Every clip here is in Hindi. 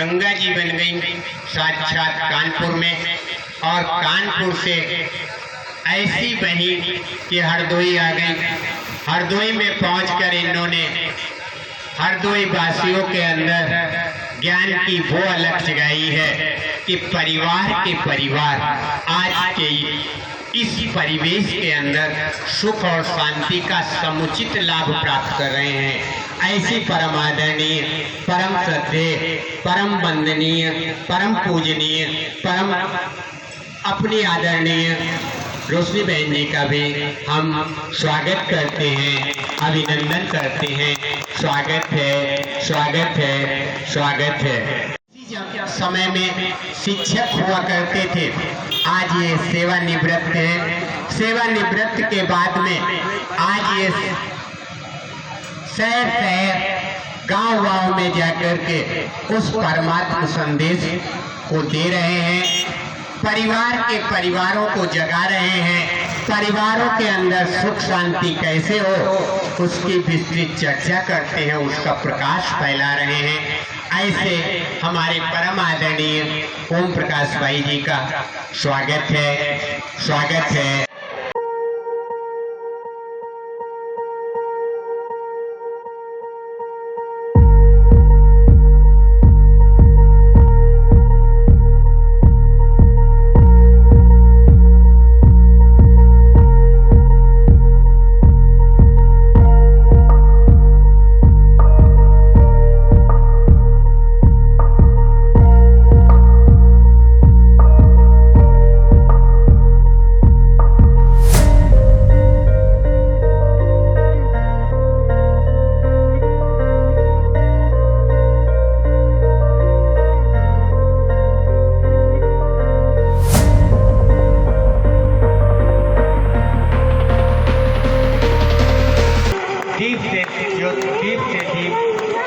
गंगा जी बन गई साक्षात कानपुर में, और कानपुर से ऐसी बही कि हरदोई आ गई। हरदोई में पहुंचकर इन्होंने हरदोई वासियों के अंदर ज्ञान की वो अलख जगाई है कि परिवार के परिवार आज के इस परिवेश के अंदर सुख और शांति का समुचित लाभ प्राप्त कर रहे हैं। ऐसी परम आदरणीय, परम श्रद्धेय, परम वंदनीय, परम पूजनीय, परम अपनी आदरणीय रोशनी बहन जी का भी हम स्वागत करते हैं, अभिनंदन करते हैं। स्वागत है, स्वागत है, स्वागत है। समय में शिक्षक हुआ करते थे, आज ये सेवानिवृत्त हैं। सेवानिवृत्त के बाद में आज ये शहर शहर गांव-गांव में जाकर के उस परमात्मा संदेश को दे रहे हैं, परिवार के परिवारों को जगा रहे हैं। परिवारों के अंदर सुख शांति कैसे हो उसकी विस्तृत चर्चा करते हैं, उसका प्रकाश फैला रहे हैं। ऐसे हमारे परम आदरणीय ओम प्रकाश भाई जी का स्वागत है, स्वागत है।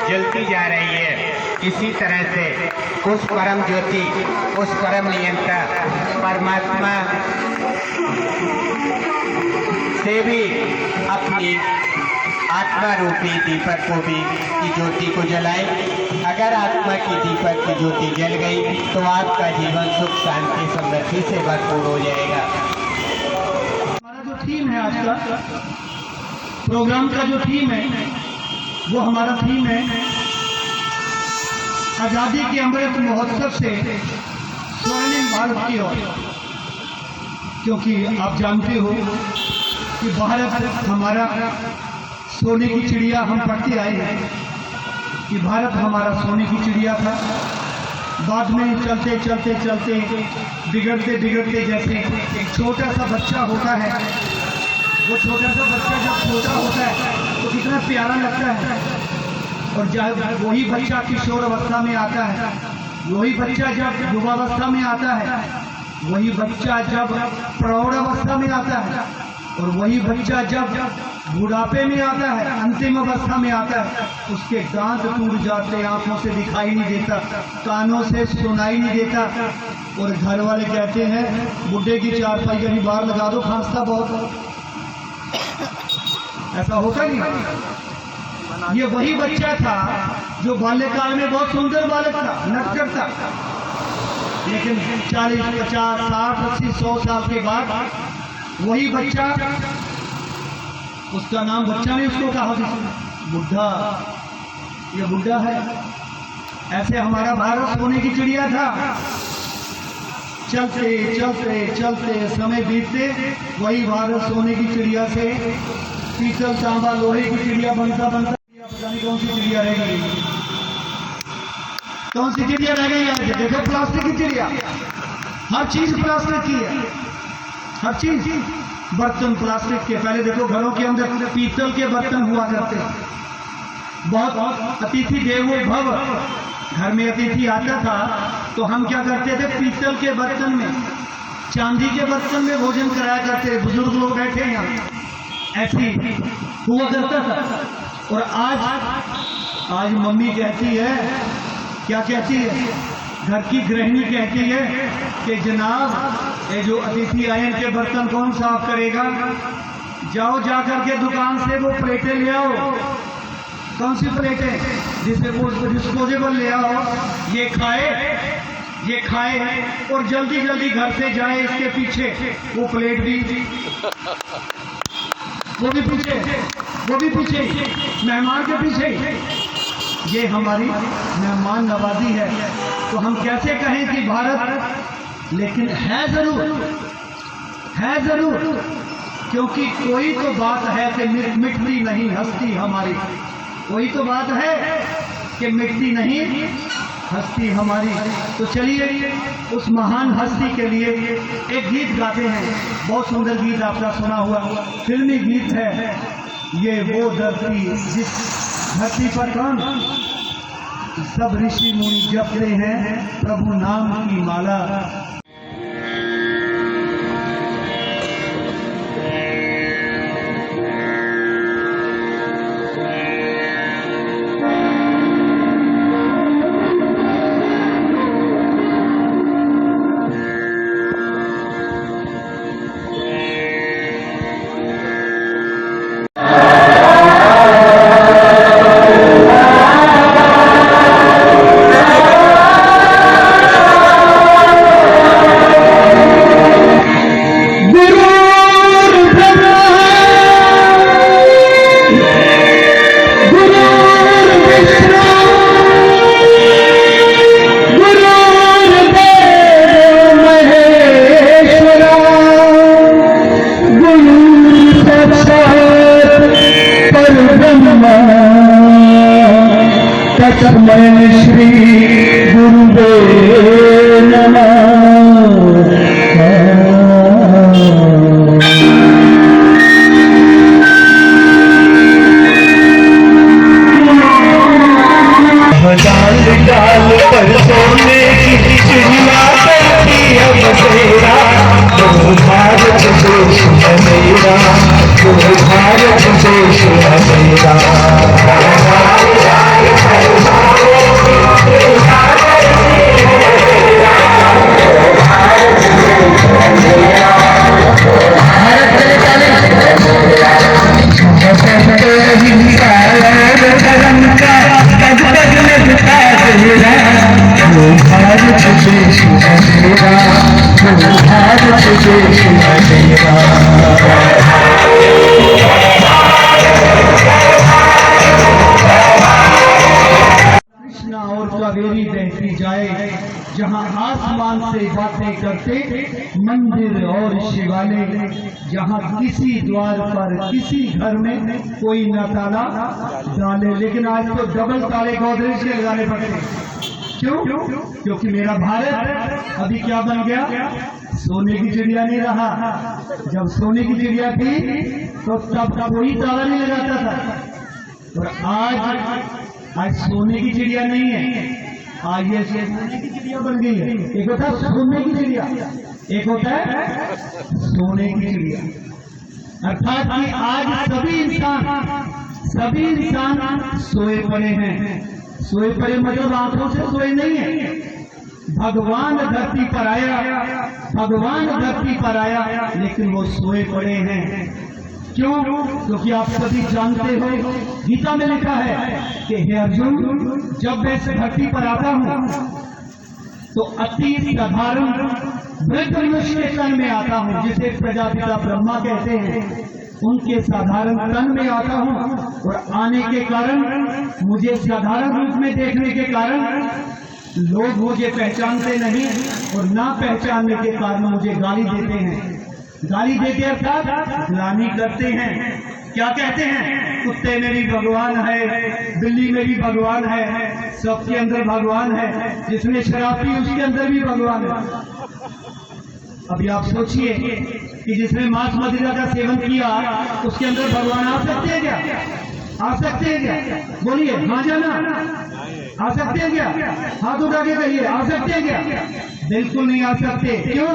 जलती जा रही है। इसी तरह से उस परम ज्योति, उस परम नियंता परमात्मा से भी अपनी आत्मा रूपी दीपक को भी की ज्योति को जलाए। अगर आत्मा की दीपक की ज्योति जल गई तो आपका जीवन सुख शांति समृद्धि से भरपूर हो जाएगा। हमारा जो थीम है आज का प्रोग्राम का जो थीम है वो हमारा थीम है आजादी के अमृत महोत्सव से स्वर्णिम भारत की ओर। क्योंकि आप जानते हो कि भारत हमारा सोने की चिड़िया, हम पढ़ते आए हैं कि भारत हमारा सोने की चिड़िया था। बाद में चलते चलते चलते बिगड़ते बिगड़ते जैसे एक छोटा सा बच्चा होता है, वो छोटा सा बच्चा जब छोटा होता है तो कितना प्यारा लगता है, और जब वही बच्चा किशोर अवस्था में आता है, वही बच्चा जब युवावस्था में आता है, वही बच्चा जब प्रौढ़ अवस्था में आता है, और वही बच्चा जब बुढ़ापे में आता है, अंतिम अवस्था में आता है, उसके दांत टूट जाते, आंखों से दिखाई नहीं देता, कानों से सुनाई नहीं देता, और घर वाले कहते हैं बुढ़े की चारपाई कहीं बाहर लगा दो, खांसता बहुत। ऐसा होता नहीं। ये वही बच्चा था जो बाल्यकाल में बहुत सुंदर बालक था, नटखट था, लेकिन 40, 50, 60, 80, 100 साल के बाद वही बच्चा, उसका नाम बच्चा ने उसको कहा बुढ़ा, ये बुढ़ा है। ऐसे हमारा भारत सोने की चिड़िया था। चलते चलते चलते समय बीतते वही भारत सोने की चिड़िया से पीतल तांबा लोहे की चिड़िया बनता बनता पता नहीं कौन सी चिड़िया रह गई, कौन सी चिड़िया रह गई है। देखो प्लास्टिक की चिड़िया, हर चीज प्लास्टिक की है, हर चीज। बर्तन प्लास्टिक के, पहले देखो घरों के अंदर पीतल के बर्तन हुआ करते, बहुत अतिथि देवो भव, घर में अतिथि आता था तो हम क्या करते थे, पीतल के बर्तन में, चांदी के बर्तन में भोजन कराया करते। बुजुर्ग लोग बैठे हैं यहाँ, ऐसी हुआ करता था। और आज मम्मी कहती है, क्या कहती है, घर की गृहिणी कहती है कि जनाब ये जो अतिथि आए इनके बर्तन कौन साफ करेगा, जाओ जाकर के दुकान से वो प्लेटें ले आओ, कौन सी प्लेट है? जिसे डिस्पोजेबल ले आओ, ये खाए और जल्दी जल्दी घर से जाए। इसके पीछे वो प्लेट भी, वो भी पीछे, मेहमान के पीछे। ये हमारी मेहमान नवाजी है। तो हम कैसे कहें कि भारत, लेकिन है जरूर, क्योंकि कोई तो बात है कि मिटती नहीं हस्ती हमारी। कोई तो बात है कि मिटती नहीं हस्ती हमारी। तो चलिए उस महान हस्ती के लिए एक गीत गाते हैं। बहुत सुंदर गीत आपका सुना हुआ फिल्मी गीत है ये। वो धरती जिस धरती पर कौन सब ऋषि मुनि जपते हैं प्रभु नाम की माला। तस्मै श्री गुरुवे नमः। डाल पर सोने की चिड़िया बैठी अब तेरा, तो भारत देश है मेरा, तो भारत देश है मेरा। कृष्णा और कावेरी बहती जाए, जहाँ आसमान से बातें करते मंदिर और शिवालय, जहाँ किसी द्वार पर किसी घर में कोई न ताला डाले। लेकिन आज तो डबल ताले गोदरेज के लगाने पड़ते हैं। क्यों? क्योंकि मेरा भारत अभी क्या बन गया? सोने की चिड़िया नहीं रहा। जब सोने की चिड़िया थी तो तब कोई ताला नहीं लगाता था। और आज सोने की चिड़िया नहीं है, आज ये सोने की चिड़िया बन गई है। एक होता है सोने की चिड़िया, एक होता है सोने की चिड़िया। अर्थात कि आज सभी इंसान सोए पड़े हैं। सोए पड़े मतलब आंखों से सोए नहीं है। भगवान धरती पर आया, लेकिन वो सोए पड़े हैं। क्यों? क्योंकि आप सभी जानते हो गीता में लिखा है कि हे अर्जुन, जब मैं इस धरती पर आता हूँ तो अति साधारण वृद्ध मनुष्य के तन में आता हूँ, जिसे प्रजापिता ब्रह्मा कहते हैं। उनके साधारण तन में आता हूँ और आने के कारण, मुझे साधारण रूप में देखने के कारण लोग मुझे पहचानते नहीं, और ना पहचानने के कारण मुझे गाली देते हैं। गाली देते अर्थात ग्लानि करते हैं। क्या कहते हैं? कुत्ते में भी भगवान है, बिल्ली में भी भगवान है, सबके अंदर भगवान है। जिसने शराब पी उसके अंदर भी भगवान है। अभी आप सोचिए कि जिसने मांस मदिरा का सेवन किया उसके अंदर भगवान आ सकते हैं क्या? आ सकते हैं क्या? बोलिए हाँ जाना, आ सकते हैं क्या? हाथ उठा के कहिए, आ सकते हैं क्या? बिल्कुल नहीं आ सकते। क्यों?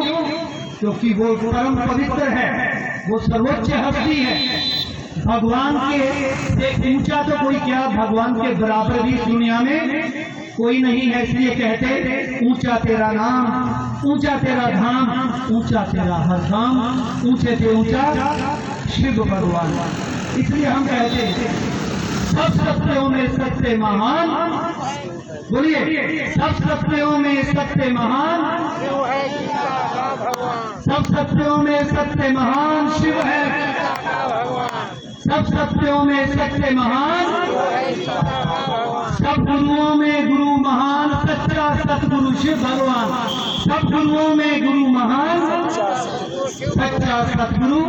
क्योंकि वो परम पवित्र है, वो सर्वोच्च हस्ती है। भगवान के ऊंचा तो कोई क्या, भगवान के बराबर भी दुनिया में कोई नहीं है। इसलिए कहते ऊंचा तेरा नाम, ऊंचा तेरा धाम, ऊंचा तेरा हर धाम, ऊंचे से ऊंचा शिव भगवान। इसलिए हम कहते हैं सब सत्यों में सत्य महान, बोलिए सब सत्यों में सत्य महान, सब सत्यों में सत्य महान शिव है, सब सत्यों में सत्य महान, सब गुरुओं में गुरु महान सच्चा सतगुरु शिव भगवान, सब गुरुओं में गुरु महान सच्चा सतगुरु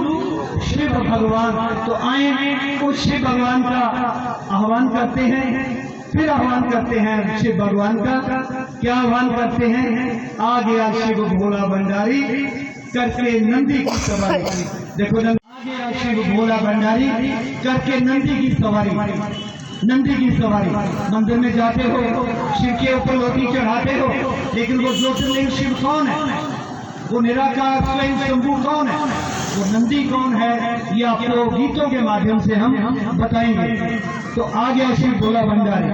शिव भगवान। तो आए उस शिव भगवान का आह्वान करते हैं, फिर आह्वान करते हैं शिव भगवान का। क्या आह्वान करते हैं? आ गया शिव भोला भंडारी करके नंदी की सवारी। देखो आ गया शिव भोला भंडारी करके नंदी की सवारी। नंदी की सवारी, मंदिर में जाते हो, शिव के ऊपर रोटी चढ़ाते हो, लेकिन वो ज्योतिर्लिंग शिव कौन है? वो निराकार स्वयं शंभू कौन है? वो नंदी कौन है? ये आपको गीतों के माध्यम से हम बताएंगे। तो आ गया शिव भोला भंडारी।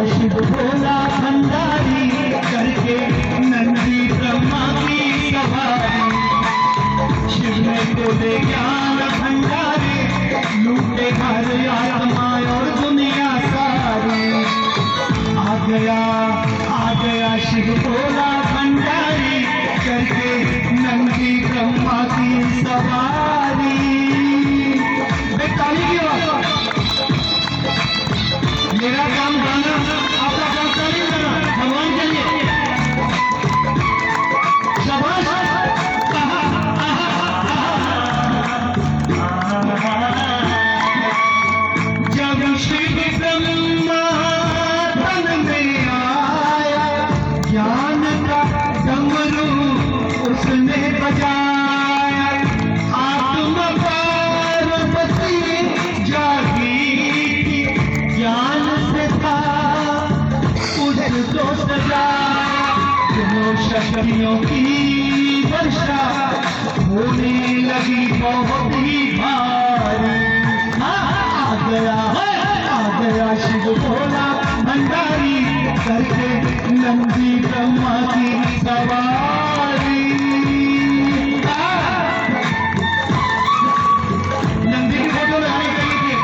शिव भोला भंडारी करके नंदी ब्रह्मा की सवारी। शिव ने बोले ज्ञान भंडारी लूटे हर आत्मा और दुनिया सारी। आ गया शिव भोला भंडारी करके नंदी ब्रह्मा की सवारी। ताली की आवाज। मेरा काम गाना, आपका काम तारीफ करना भगवान के लिए। शाबाश। जब शिव ब्रह्मा तन में आया, ज्ञान का डमरू उसने बजाया। आत्मा पार्वती जागी थी, ज्ञान से था उसको सजाया। शक्तियों की वर्षा होने लगी बहुत ही भारी। आ गया शिव भोला भंडारी करके नंदी ब्रह्मा की सवारी। नंदी की फोटो लगाने के लिए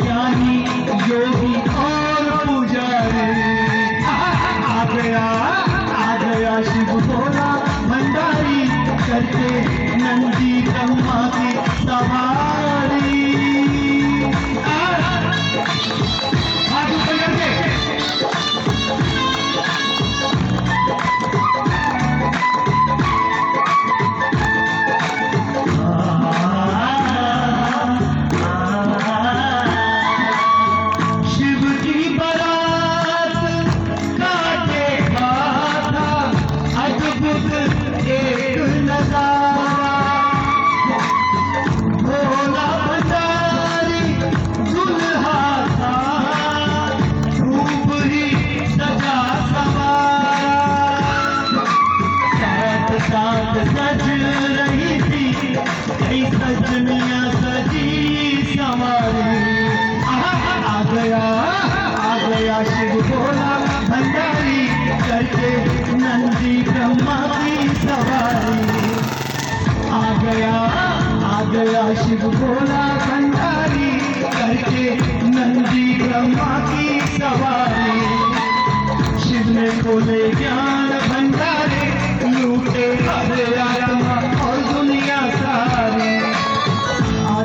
ज्ञानी योगी और पुजारी। आ गया शिव भोला भंडारी करके नंदी ब्रह्मा की सवारी। हाथ ऊपर करके सज रही थी कई सजनिया सजी सवारी। आ गया शिव भोला भंडारी करके नंदी ब्रह्मा की सवारी। आ गया शिव भोला भंडारी करके नंदी ब्रह्मा की सवारी। शिव ने खोले ज्ञान भंडारे लूटे हर आत्मा और दुनिया सारी। आ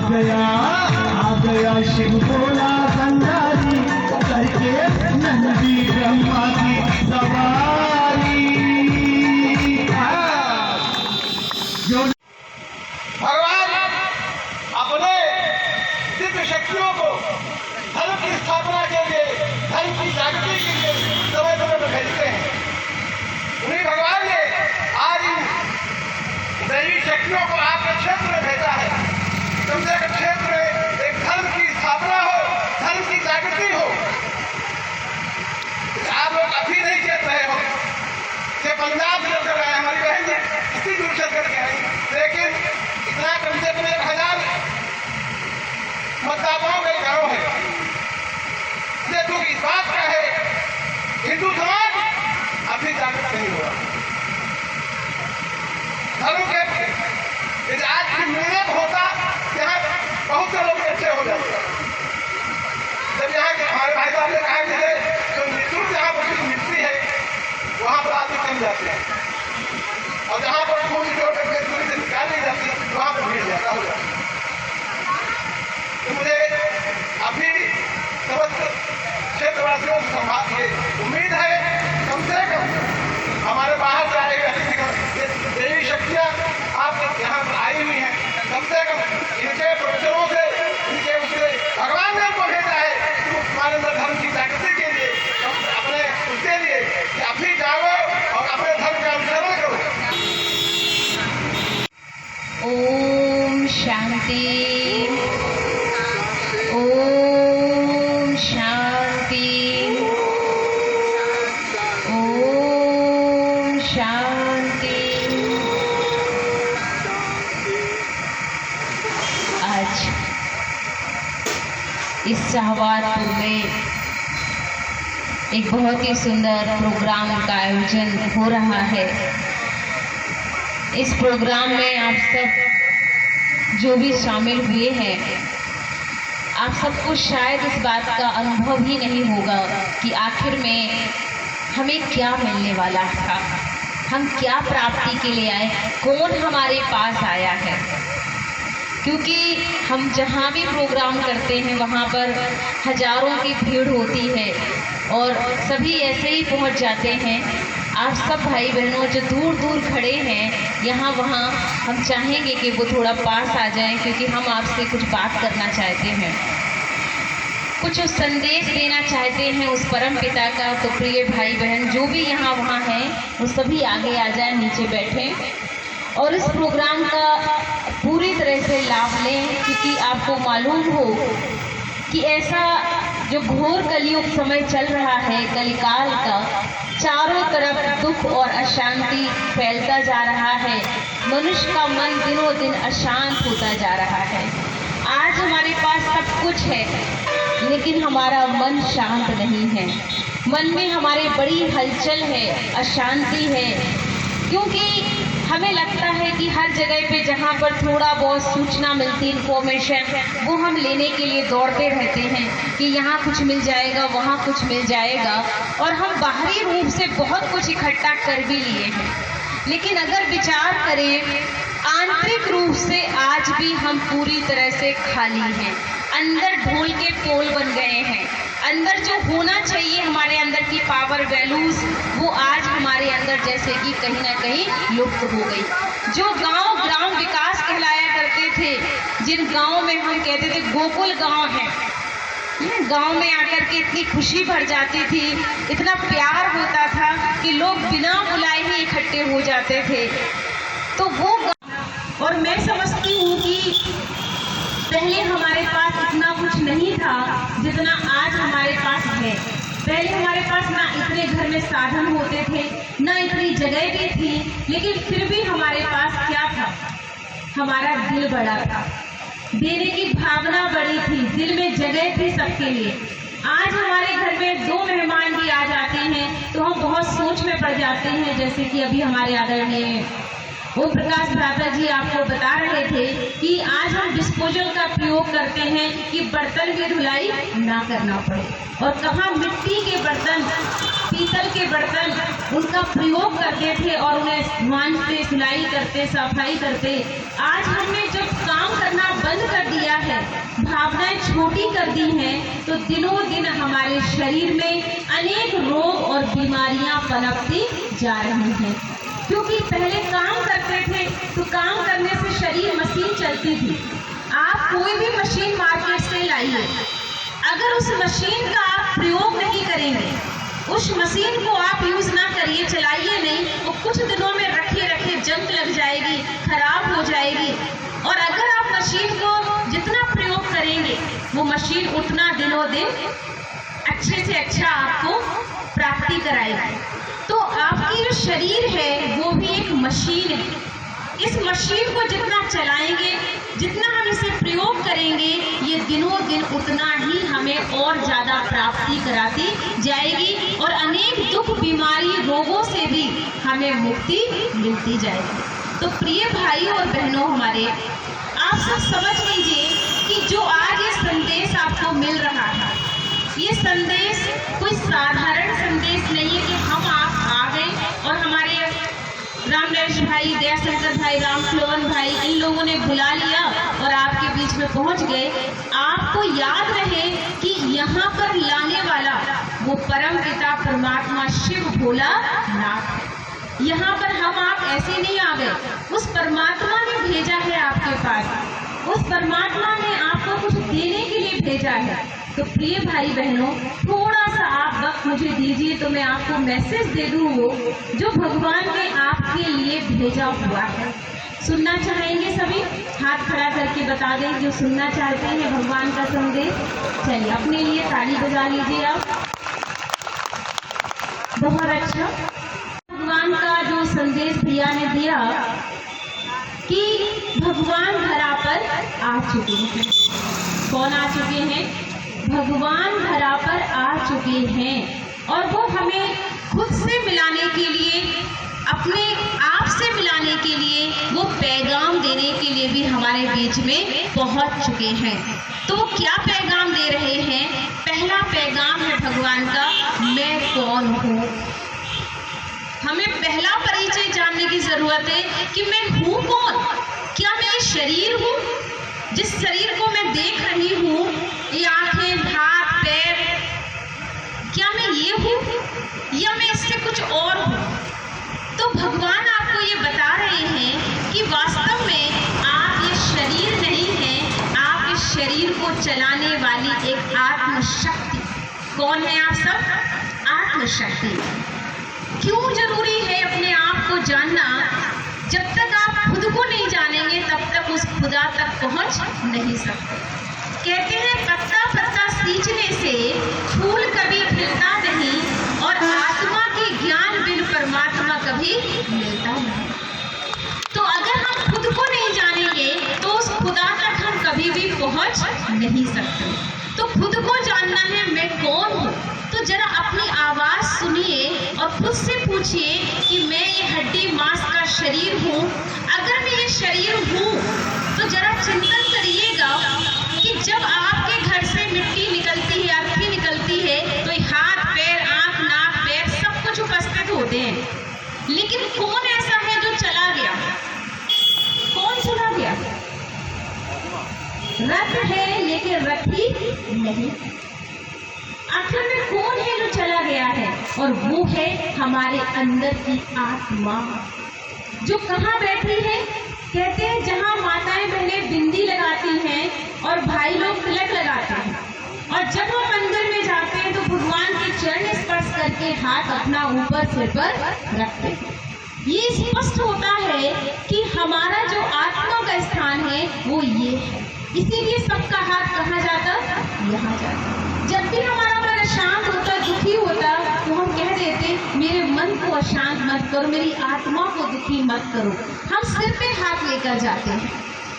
गया शिव भोला भंडारी करके नंदी ब्रह्मा की सवारी। मतदाताओं का गाँव है। ये दुख इस बात का है, हिंदू समाज अभी जागृत नहीं हुआ। धर्म के यदि आज भी मिलने होता, यहाँ बहुत से लोग अच्छे हो जाते। जब यहाँ के हमारे भाई साहब ने कहा कि जो निःशुल्क जहाँ पर मिलती है वहाँ पर आदमी कम जाते हैं, और जहाँ पर खून की चोट पूरी से निकाल नहीं जाती वहाँ पर भीड़ ज्यादा हो जाती है। तो मुझे अभी समस्त क्षेत्रवासियों से संभाल के उम्मीद है कम से कम हमारे बाहर से आए हुए देवी शक्तियाँ आपके यहाँ पर आई हुई हैं, कम से कम इनके प्रोफेसरों से, इनके उससे भगवान ने उनको भेजा है कि हमारे अंदर धर्म की जागृति के लिए, अपने उसके लिए कि अभी जाओ और अपने धर्म का अनुसरण करो। ओम शांति, ओम शांति, ओम शांति। आज इस शाहबादपुर में एक बहुत ही सुंदर प्रोग्राम का आयोजन हो रहा है। इस प्रोग्राम में आप सब जो भी शामिल हुए हैं, आप सबको शायद इस बात का अनुभव ही नहीं होगा कि आखिर में हमें क्या मिलने वाला था, हम क्या प्राप्ति के लिए आए, कौन हमारे पास आया है। क्योंकि हम जहाँ भी प्रोग्राम करते हैं वहाँ पर हजारों की भीड़ होती है और सभी ऐसे ही पहुँच जाते हैं। आप सब भाई बहनों जो दूर दूर खड़े हैं यहाँ वहाँ, हम चाहेंगे कि वो थोड़ा पास आ जाएं, क्योंकि हम आपसे कुछ बात करना चाहते हैं, कुछ संदेश देना चाहते हैं उस परम पिता का। तो प्रिय भाई बहन जो भी यहाँ वहाँ हैं वो सभी आगे आ जाएं, नीचे बैठें और इस प्रोग्राम का पूरी तरह से लाभ लें, क्योंकि आपको मालूम हो कि ऐसा जो घोर कलयुग समय चल रहा है, कलिकाल का, चारों तरफ दुख और अशांति फैलता जा रहा है। मनुष्य का मन दिनों दिन अशांत होता जा रहा है। आज हमारे पास सब कुछ है लेकिन हमारा मन शांत नहीं है। मन में हमारे बड़ी हलचल है, अशांति है, क्योंकि हमें लगता है कि हर जगह पे जहाँ पर थोड़ा बहुत सूचना मिलती, इन्फॉर्मेशन, वो हम लेने के लिए दौड़ते रहते हैं कि यहाँ कुछ मिल जाएगा, वहाँ कुछ मिल जाएगा, और हम बाहरी रूप से बहुत कुछ इकट्ठा कर भी लिए हैं। लेकिन अगर विचार करें आंतरिक रूप से आज भी हम पूरी तरह से खाली हैं। अंदर ढोल के पोल बन गए हैं। अंदर जो होना चाहिए हमारे अंदर की पावर, वैल्यूज, वो आज हमारे अंदर जैसे कि कहीं ना कहीं लुप्त हो गई। जो गांव ग्राम विकास कहलाया करते थे, जिन गांव में हम कहते थे गोकुल गांव है, गांव में आकर के इतनी खुशी भर जाती थी, इतना प्यार होता था कि लोग बिना बुलाए ही इकट्ठे हो जाते थे। तो वो, और मैं समझती हूँ कि पहले हमारे पास इतना कुछ नहीं था जितना आज हमारे पास है। पहले हमारे पास ना इतने घर में साधन होते थे, ना इतनी जगह भी थी, लेकिन फिर भी हमारे पास क्या था, हमारा दिल बड़ा था, देने की भावना बड़ी थी, दिल में जगह थी सबके लिए। आज हमारे घर में 2 मेहमान भी आ जाते हैं तो हम बहुत सोच में पड़ जाते हैं, जैसे कि अभी हमारे आदरणीय ओम प्रकाश भ्राता जी आपको बता रहे थे कि आज हम डिस्पोजल का प्रयोग करते हैं कि बर्तन की धुलाई ना करना पड़े, और कहाँ मिट्टी के बर्तन, पीतल के बर्तन, उनका प्रयोग करते थे और उन्हें मांजते, धुलाई करते, सफाई करते। आज हमने जब काम करना बंद कर दिया है, भावनाएं छोटी कर दी हैं, तो दिनों दिन हमारे शरीर में अनेक रोग और बीमारियां पनपती जा रही हैं। क्योंकि पहले काम करते थे तो काम करने से शरीर, मशीन चलती थी। आप कोई भी मशीन मार्केट से लाइए, अगर उस मशीन का आप प्रयोग नहीं करेंगे, उस मशीन को आप यूज ना करिए, चलाइए नहीं, वो कुछ दिनों में रखे रखे जंग लग जाएगी, खराब हो जाएगी। और अगर आप मशीन को जितना प्रयोग करेंगे, वो मशीन उतना दिनों दिन अच्छे से अच्छा आपको प्राप्ति कराएगी। तो आपकी जो शरीर है वो भी एक मशीन है। इस मशीन को जितना चलाएंगे, जितना हम इसे प्रयोग करेंगे, ये दिनों दिन उतना ही हमें और ज़्यादा प्राप्ति कराती जाएगी और अनेक दुख, बीमारी, रोगों से भी हमें मुक्ति मिलती जाएगी। तो प्रिय भाई और बहनों हमारे, आप सब समझ लीजिए कि जो आज ये संदेश आपको मिल रहा है, ये संदेश कोई साधारण संदेश नहीं है कि हम आप आ गए और हमारे रामनरेश भाई, दयाशंकर भाई, रामफ्लोवन भाई, इन लोगों ने बुला लिया और आपके बीच में पहुंच गए। आपको याद रहे कि यहाँ पर लाने वाला वो परम पिता परमात्मा शिव भोलानाथ। यहाँ पर हम आप ऐसे नहीं आ गए, उस परमात्मा ने भेजा है आपके पास, उस परमात्मा ने आपको कुछ देने के लिए भेजा है। तो प्रिय भाई बहनों, थोड़ा सा आप वक्त मुझे दीजिए तो मैं आपको मैसेज दे दूँ वो जो भगवान ने आपके लिए भेजा हुआ है। सुनना चाहेंगे सभी? हाथ खड़ा करके बता दें जो सुनना चाहते हैं भगवान का संदेश। चलिए अपने लिए ताली बजा लीजिए आप। बहुत अच्छा। भगवान का जो संदेश भैया ने दिया कि भगवान धरा पर आ चुके हैं। कौन आ चुके हैं? भगवान धरा पर आ चुके हैं और वो हमें खुद से मिलाने के लिए, अपने आप से मिलाने के लिए, वो पैगाम देने के लिए भी हमारे बीच में पहुंच चुके हैं। तो वो क्या पैगाम दे रहे हैं? पहला पैगाम है भगवान का, मैं कौन हूँ। हमें पहला परिचय जानने की जरूरत है कि मैं हूँ कौन। क्या मैं ये शरीर हूँ जिस शरीर को मैं देख रही हूँ, ये आंखें, हाथ, पैर, क्या मैं ये हूँ या मैं इससे कुछ और हूँ? तो भगवान आपको ये बता रहे हैं कि वास्तव में आप ये शरीर नहीं हैं, आप इस शरीर को चलाने वाली एक आत्मशक्ति। कौन है आप सब? आत्मशक्ति। क्यों जरूरी है अपने आप को जानना? जब तक आप खुद को नहीं जानेंगे तब तक उस खुदा तक पहुंच नहीं सकते। कहते हैं पत्ता पत्ता सींचने से फूल कभी खिलता नहीं और आत्मा के ज्ञान बिन परमात्मा कभी मिलता नहीं। तो अगर हम खुद को नहीं जानेंगे तो उस खुदा तक हम कभी भी पहुंच नहीं सकते। तो खुद को जानना है, मैं कौन हूँ। तो जरा अपनी आवाज सुनिए और खुद से पूछिए कि मैं ये हड्डी मांस का शरीर हूँ। अगर मैं ये शरीर हूँ तो जरा चिंतन करिएगा कि जब आपके घर से मिट्टी निकलती है, अर्थी निकलती है, तो हाथ, पैर, आंख, नाक, पैर सब कुछ उपस्थित होते हैं, लेकिन कौन ऐसा है जो चला गया? कौन चला गया? रथ है लेकिन रथी नहीं। आखिर में कौन है जो चला गया है? और वो है हमारे अंदर की आत्मा जो कहाँ बैठी है? कहते हैं जहाँ माताएं बहनें बिंदी लगाती हैं और भाई लोग तिलक लगाते हैं, और जब हम मंदिर में जाते हैं तो भगवान के चरण स्पर्श करके हाथ अपना ऊपर सिर पर रखते हैं। ये स्पष्ट होता है कि हमारा जो आत्मा का स्थान है वो ये है। इसीलिए सबका हाथ कहाँ जाता? यहाँ जाता। जब भी हमारा मन अशांत होता, दुखी होता, तो हम कह देते मेरे मन को अशांत मत करो, मेरी आत्मा को दुखी मत करो। हम सिर पे हाथ लेकर जाते हैं,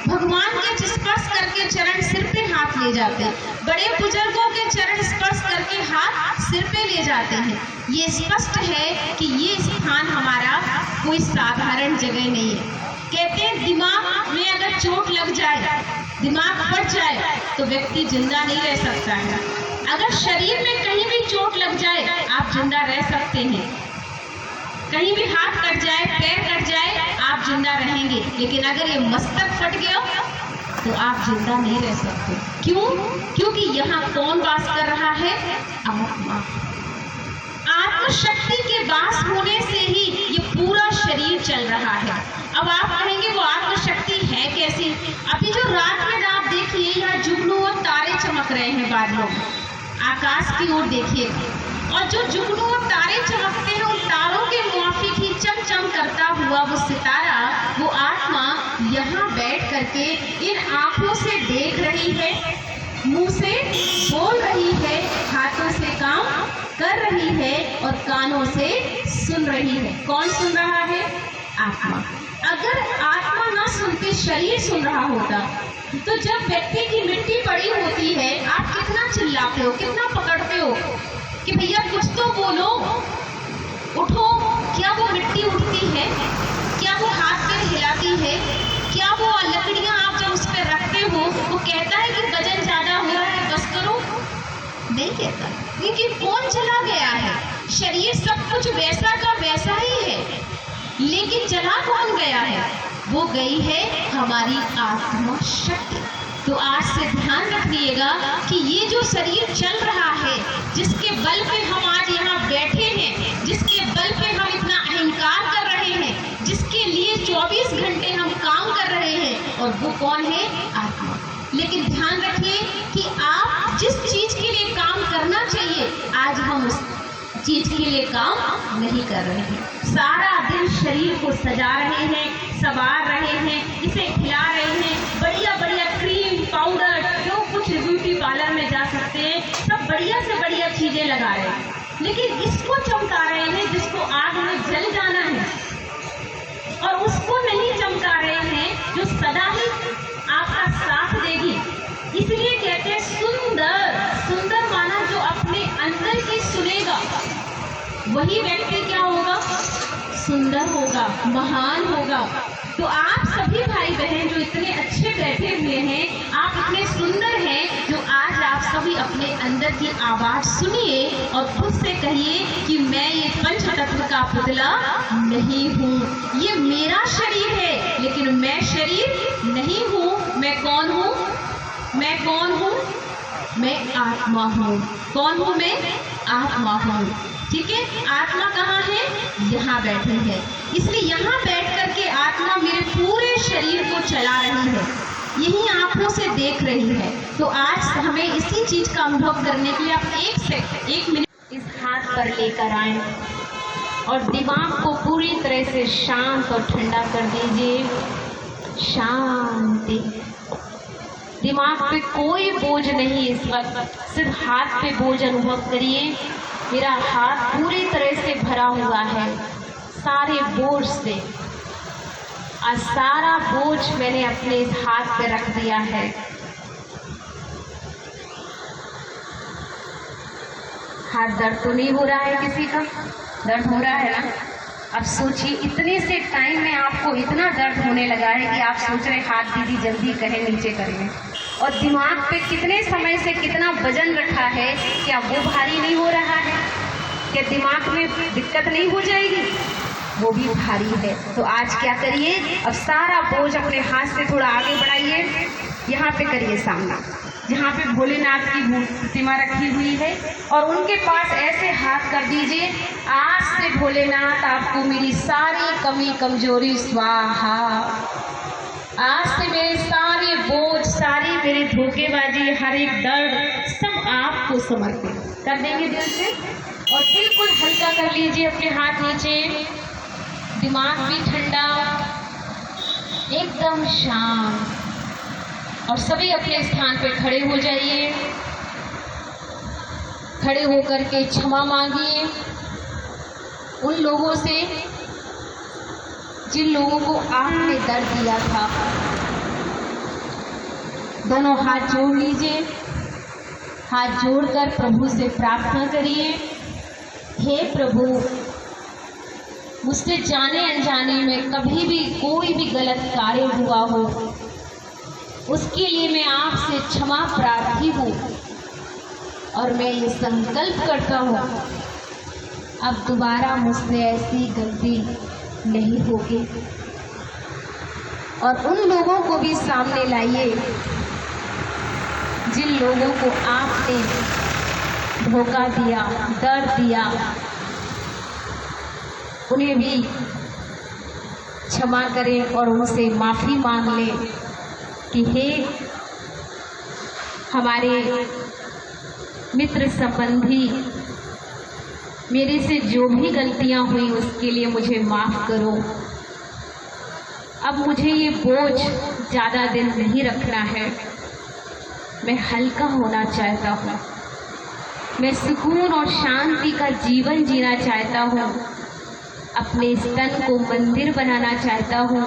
भगवान के स्पर्श करके चरण सिर पे हाथ ले जाते हैं, बड़े बुजुर्गों के चरण स्पर्श करके हाथ सिर पे ले जाते हैं। ये स्पष्ट है कि ये स्थान हमारा कोई साधारण जगह नहीं है। कहते हैं दिमाग में अगर चोट लग जाए, दिमाग फट जाए तो व्यक्ति जिंदा नहीं रह सकता है। अगर शरीर में कहीं भी चोट लग जाए आप जिंदा रह सकते हैं, कहीं भी हाथ कट जाए, पैर कट जाए, आप जिंदा रहेंगे, लेकिन अगर ये मस्तक फट गया तो आप जिंदा नहीं रह सकते। क्यों? क्योंकि यहाँ कौन वास कर रहा है? आत्मा। आत्मशक्ति के वास होने से ही ये पूरा शरीर चल रहा है। अब आप कहेंगे वो आत्मशक्ति है कैसी? अभी जो रात में आप देखिए यहाँ जुगनू और तारे चमक रहे हैं बादलों में, आकाश की ओर देखिए, और जो जुगनू और तारे चमकते हैं उन तारों के मुआफिक ही चमचम करता हुआ वो सितारा, वो आत्मा यहाँ बैठ करके इन आंखों से देख रही है, मुंह से बोल रही है, हाथों से काम कर रही है और कानों से सुन रही है। कौन सुन रहा है? आत्मा। अगर आत्मा ना सुनती, शरीर सुन रहा होता, तो जब व्यक्ति की मिट्टी पड़ी होती है, आप कितना चिल्लाते हो, कितना पकड़ते हो कि भैया कुछ तो बोलो, उठो। क्या वो मिट्टी उठती है? क्या वो हाथ पैर हिलाती है? क्या वो लकड़ियां आप जब उस पर रखते हो वो कहता है कि वजन ज्यादा हो रहा है, बस करो? नहीं कहता, क्योंकि कौन चला गया है? शरीर सब कुछ वैसा का वैसा ही है, लेकिन चला कौन गया है? वो गई है हमारी आत्मा शक्ति। तो आज से ध्यान रखिएगा कि ये जो शरीर चल रहा है, जिसके बल पे हम आज यहाँ बैठे हैं, जिसके बल पे हम इतना अहंकार कर रहे हैं, जिसके लिए 24 घंटे हम काम कर रहे हैं, और वो कौन है? आत्मा। लेकिन ध्यान रखिए कि आप जिस चीज के लिए काम करना चाहिए, आज हम उस चीज के लिए काम नहीं कर रहे हैं। सारा दिन शरीर को सजा रहे हैं, संवार रहे हैं, इसे खिला रहे हैं, बढ़िया बढ़िया क्रीम, पाउडर, जो कुछ ब्यूटी पार्लर में जा सकते हैं, सब बढ़िया से बढ़िया चीजें लगा रहे हैं, लेकिन इसको चमका रहे हैं जिसको आग में जल जाना है, और उसको नहीं चमका रहे हैं जो सदा ही आपका साथ देगी। इसलिए कहते हैं सुंदर। सुंदर माना जो अपने अंदर की सुनेगा, वही व्यक्ति क्या होगा? सुंदर होगा, महान होगा। तो आप सभी भाई बहन जो इतने अच्छे बैठे हुए हैं, आप इतने सुंदर हैं, जो आज आप सभी अपने अंदर की आवाज सुनिए और खुद से कहिए कि मैं ये पंच तत्व का पुतला नहीं हूँ। ये मेरा शरीर है, लेकिन मैं शरीर नहीं हूँ। मैं कौन हूँ? मैं कौन हूँ? मैं आत्मा हूँ। कौन हूँ मैं? आत्मा हूँ। ठीक है, आत्मा कहाँ है? यहाँ बैठी है। इसलिए यहाँ बैठ करके आत्मा मेरे पूरे शरीर को चला रही है, यही आंखों से देख रही है। तो आज हमें इसी चीज का अनुभव करने के लिए आप एक मिनट इस हाथ पर लेकर आए और दिमाग को पूरी तरह से शांत और ठंडा कर दीजिए। शांति। दिमाग पे कोई बोझ नहीं इस वक्त, सिर्फ हाथ पे बोझ अनुभव करिए। मेरा हाथ पूरी तरह से भरा हुआ है सारे बोझ से, और सारा बोझ मैंने अपने इस हाथ पे रख दिया है। हाथ दर्द तो नहीं हो रहा है? किसी का दर्द हो रहा है ना? अब सोचिए, इतने से टाइम में आपको इतना दर्द होने लगा है कि आप सोच रहे हाथ दीदी जल्दी करें, नीचे करें। और दिमाग पे कितने समय से कितना वजन रखा है, क्या वो भारी नहीं हो रहा है? क्या दिमाग में दिक्कत नहीं हो जाएगी? वो भी भारी है। तो आज क्या करिए, अब सारा बोझ अपने हाथ से थोड़ा आगे बढ़ाइए, यहाँ पे करिए सामना, जहाँ पे भोलेनाथ की प्रतिमा रखी हुई है, और उनके पास ऐसे हाथ कर दीजिए, आज से भोलेनाथ आपको मेरी सारी कमी कमजोरी स्वाहा, आज से मेरे सारे बोझ, सारी मेरी धोखेबाजी, हर एक दर्द सब आपको समर्पित कर देंगे दिल से। और बिल्कुल हल्का कर लीजिए अपने हाथ नीचे, दिमाग भी ठंडा, एकदम शांत। और सभी अपने स्थान पे खड़े हो जाइए। खड़े होकर के क्षमा मांगिए उन लोगों से जिन लोगों को आपने दर्द दिया था। दोनों हाथ जोड़ लीजिए। हाथ जोड़कर प्रभु से प्रार्थना करिए, हे प्रभु, मुझसे जाने अनजाने में कभी भी कोई भी गलत कार्य हुआ हो, उसके लिए मैं आपसे क्षमा प्रार्थी हूँ, और मैं ये संकल्प करता हूँ अब दोबारा मुझसे ऐसी गलती नहीं होगी। और उन लोगों को भी सामने लाइए जिन लोगों को आपने धोखा दिया, दर्द दिया, उन्हें भी क्षमा करें और उनसे माफ़ी मांग लें कि हे हमारे मित्र संबंधी, मेरे से जो भी गलतियां हुई उसके लिए मुझे माफ़ करो। अब मुझे ये बोझ ज़्यादा दिन नहीं रखना है, मैं हल्का होना चाहता हूँ, मैं सुकून और शांति का जीवन जीना चाहता हूँ। अपने स्तन को मंदिर बनाना चाहता हूँ,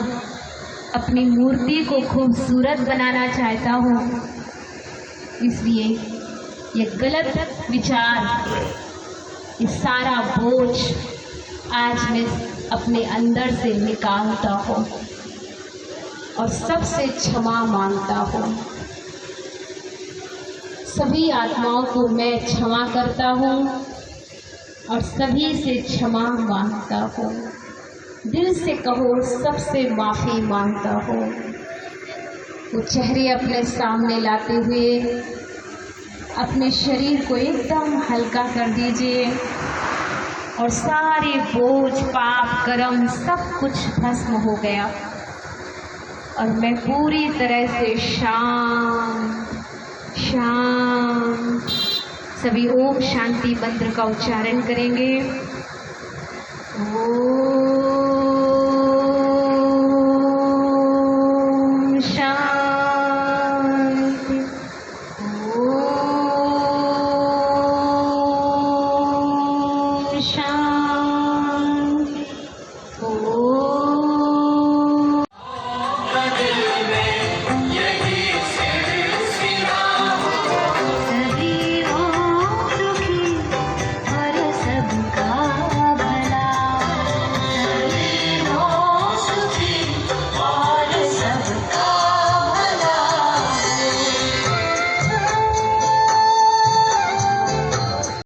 अपनी मूर्ति को खूबसूरत बनाना चाहता हूँ। इसलिए ये गलत विचार, ये सारा बोझ आज मैं अपने अंदर से निकालता हूँ और सबसे क्षमा मांगता हूँ। सभी आत्माओं को मैं क्षमा करता हूँ और सभी से क्षमा मांगता हूँ। दिल से कहो, सबसे माफ़ी मांगता हूँ। वो चेहरे अपने सामने लाते हुए अपने शरीर को एकदम हल्का कर दीजिए और सारे बोझ, पाप, कर्म सब कुछ भस्म हो गया और मैं पूरी तरह से शांत। सभी ओम शांति मंत्र का उच्चारण करेंगे।